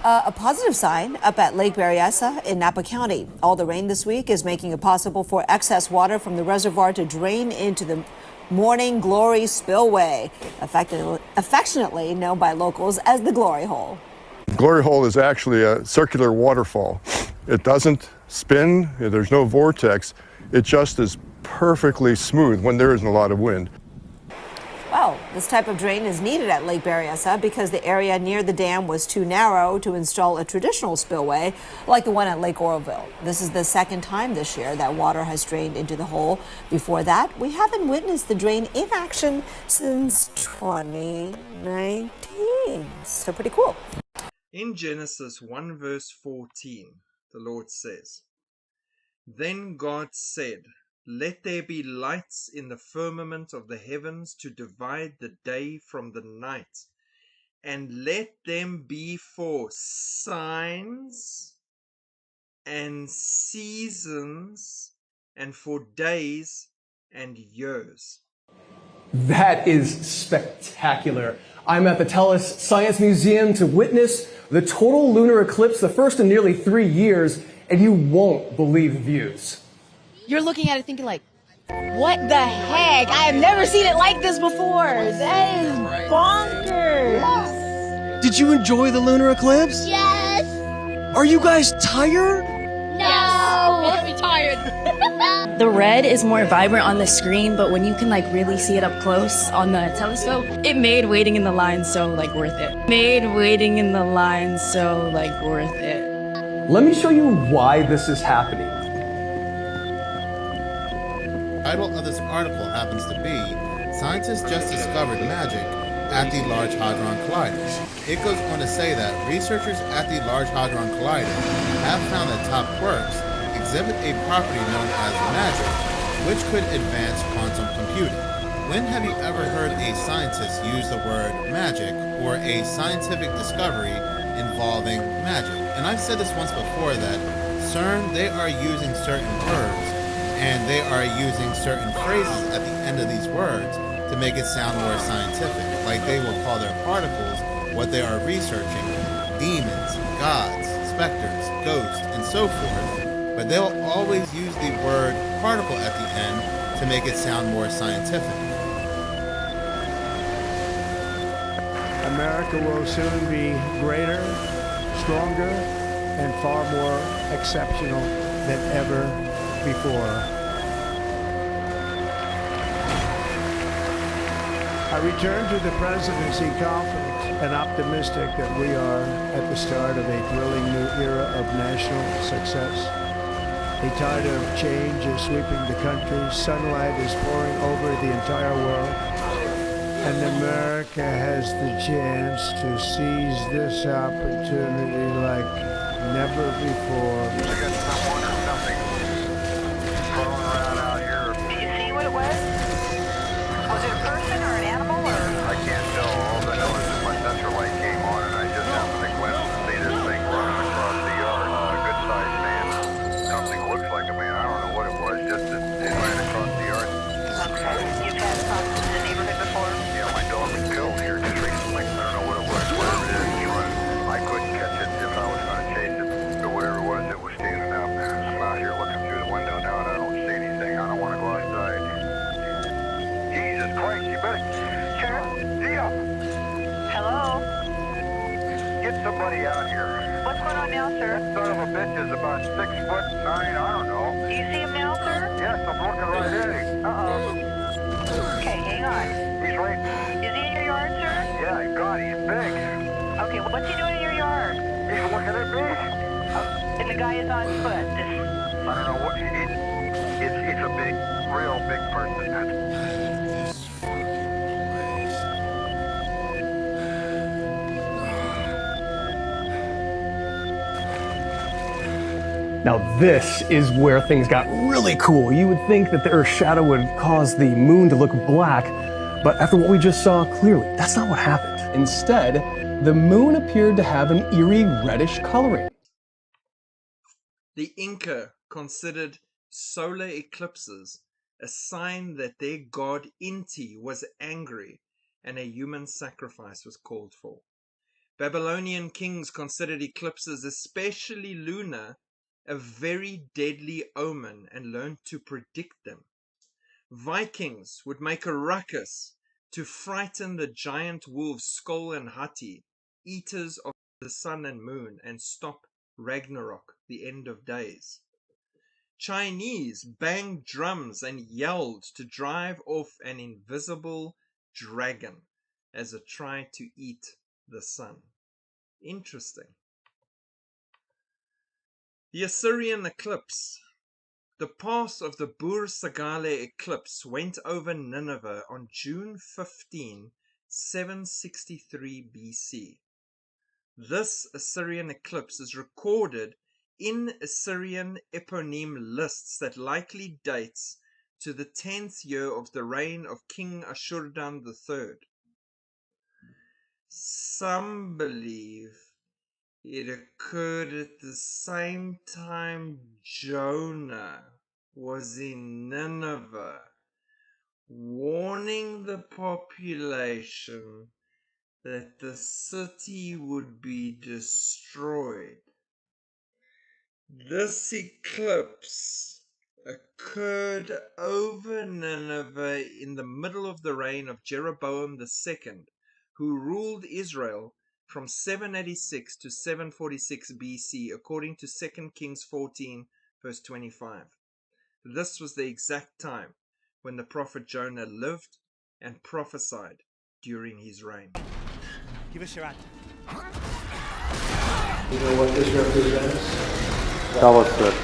A positive sign up at Lake Berryessa in Napa County. All the rain this week is making it possible for excess water from the reservoir to drain into the Morning Glory Spillway, affectionately known by locals as the Glory Hole. Glory Hole is actually a circular waterfall. It doesn't spin, there's no vortex, it just is perfectly smooth when there isn't a lot of wind. Well, this type of drain is needed at Lake Berryessa because the area near the dam was too narrow to install a traditional spillway like the one at Lake Oroville. This is the second time this year that water has drained into the hole. Before that, we haven't witnessed the drain in action since 2019. So pretty cool. In Genesis 1 verse 14, the Lord says, "Then God said, Let there be lights in the firmament of the heavens to divide the day from the night, and let them be for signs and seasons and for days and years." That is spectacular. I'm at the Telus Science Museum to witness the total lunar eclipse, the first in nearly 3 years, and you won't believe the views. You're looking at it thinking like, what the heck? I have never seen it like this before. That is bonkers. Did you enjoy the lunar eclipse? Yes. Are you guys tired? No. Makes me tired. The red is more vibrant on the screen, but when you can like really see it up close on the telescope, it made waiting in the line so like worth it. Made waiting in the line so like worth it. Let me show you why this is happening. The title of this article happens to be, "Scientists Just Discovered Magic at the Large Hadron Collider." It goes on to say that researchers at the Large Hadron Collider have found that top quarks exhibit a property known as magic, which could advance quantum computing. When have you ever heard a scientist use the word magic or a scientific discovery involving magic? And I've said this once before that CERN, they are using certain words and they are using certain phrases at the end of these words to make it sound more scientific. Like they will call their particles what they are researching demons, gods, specters, ghosts, and so forth. But they'll always use the word particle at the end to make it sound more scientific. America will soon be greater, stronger, and far more exceptional than ever before. I return to the presidency confident and optimistic that we are at the start of a thrilling new era of national success. A tide of change is sweeping the country. Sunlight is pouring over the entire world. And America has the chance to seize this opportunity like never before. I got someone or something crawling around out here. Did you see what it was? Was it a person or an animal or? I can't tell. All I know is that my sensor light came on and I just happened to glimpse and see this thing running across the yard. It's a good sized man. Something looks like a man. I don't know what it was. Just that it ran across the yard. Okay. You've had problems in the neighborhood before? Yeah, my dog was killed here just recently. I don't know what it was. Whatever it is, he's running. I couldn't catch it if I was going to chase it. Or whatever it was that was standing up. I'm out here looking through the window now and I don't see anything. I don't want to go outside. Jesus Christ, you better... Sheriff, Zia! Hello? Get somebody out here. What's going on now, sir? That son of a bitch is about 6'9", I don't know. Do you see him now, sir? Yes, I'm looking right at him. Okay, hang on. He's right. Is he in your yard, sir? Yeah, God, he's big. Okay, what's he doing in your yard? He's looking at me. And the guy is on foot. I don't know what... It's a big, real big person. Now this is where things got really cool. You would think that the Earth's shadow would cause the moon to look black, but after what we just saw, clearly that's not what happened. Instead, the moon appeared to have an eerie reddish coloring. The Inca considered solar eclipses a sign that their god Inti was angry and a human sacrifice was called for. Babylonian kings considered eclipses, especially lunar, a very deadly omen and learned to predict them. Vikings would make a ruckus to frighten the giant wolves Skoll and Hati, eaters of the sun and moon, and stop Ragnarok, the end of days. Chinese banged drums and yelled to drive off an invisible dragon as it tried to eat the sun. Interesting. The Assyrian eclipse. The path of the Bur Sagale eclipse went over Nineveh on June 15, 763 BC. This Assyrian eclipse is recorded in Assyrian eponym lists that likely dates to the 10th year of the reign of King Ashurdan III. Some believe it occurred at the same time Jonah was in Nineveh, warning the population that the city would be destroyed. This eclipse occurred over Nineveh in the middle of the reign of Jeroboam II, who ruled Israel from 786 to 746 BC, according to 2 Kings 14, verse 25. This was the exact time when the prophet Jonah lived and prophesied during his reign. Give us your hand. You know what this represents? Tell us that.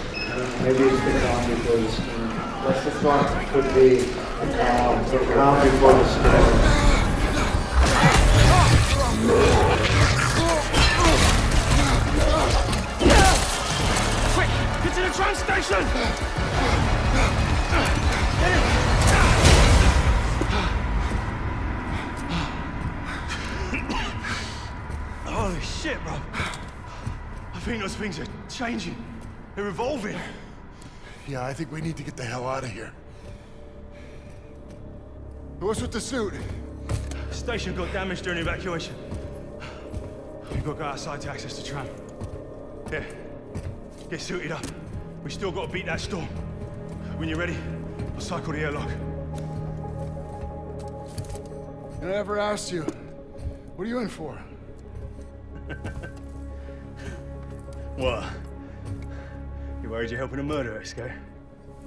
Maybe it's the calm before the storm. That's the thought. Could be the calm before the storm. Quick! Get to the train station! Holy shit, bro. I think those things are changing. They're evolving. Yeah, I think we need to get the hell out of here. What's with the suit? The station got damaged during evacuation. We've got to go outside to access the tram. Yeah, get suited up. We still got to beat that storm. When you're ready, I'll cycle the airlock. I never asked you. What are you in for? What? You worried you're helping a murderer escape?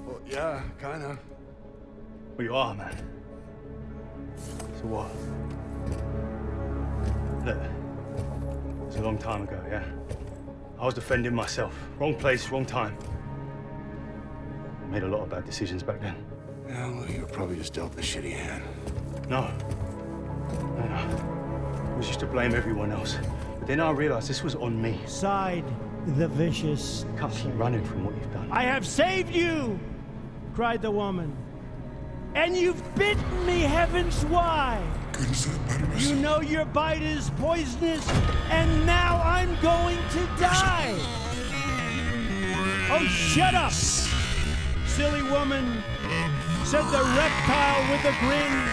Well, yeah, kinda. Well, you are, man. So what? Look, it was a long time ago, yeah? I was defending myself. Wrong place, wrong time. I made a lot of bad decisions back then. Yeah, well, you were probably just dealt a shitty hand. No. I was used to blame everyone else. But then I realized this was on me. Side the vicious. Can't keep running from what you've done. I have saved you, cried the woman. And you've bitten me, heavens why? You know your bite is poisonous, and now I'm going to die. Oh, shut up, silly woman, said the reptile with a grin.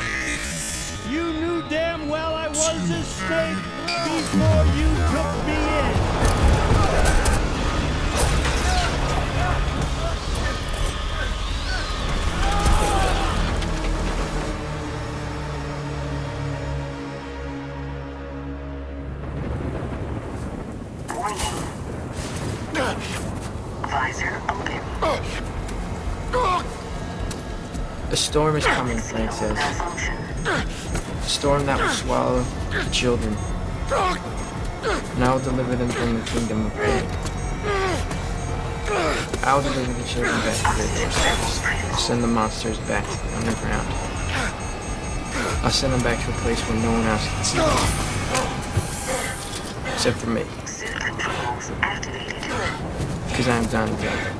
You knew damn well I was a snake before you took me in. Visor open. A storm is coming, Frank says. A storm that will swallow the children. And I will deliver them from the kingdom of pain. I will deliver the children back to their doorsteps. I'll send the monsters back to the underground. I'll send them back to a place where no one else can see them. Except for me. Suit controls activated. Because I'm done dead.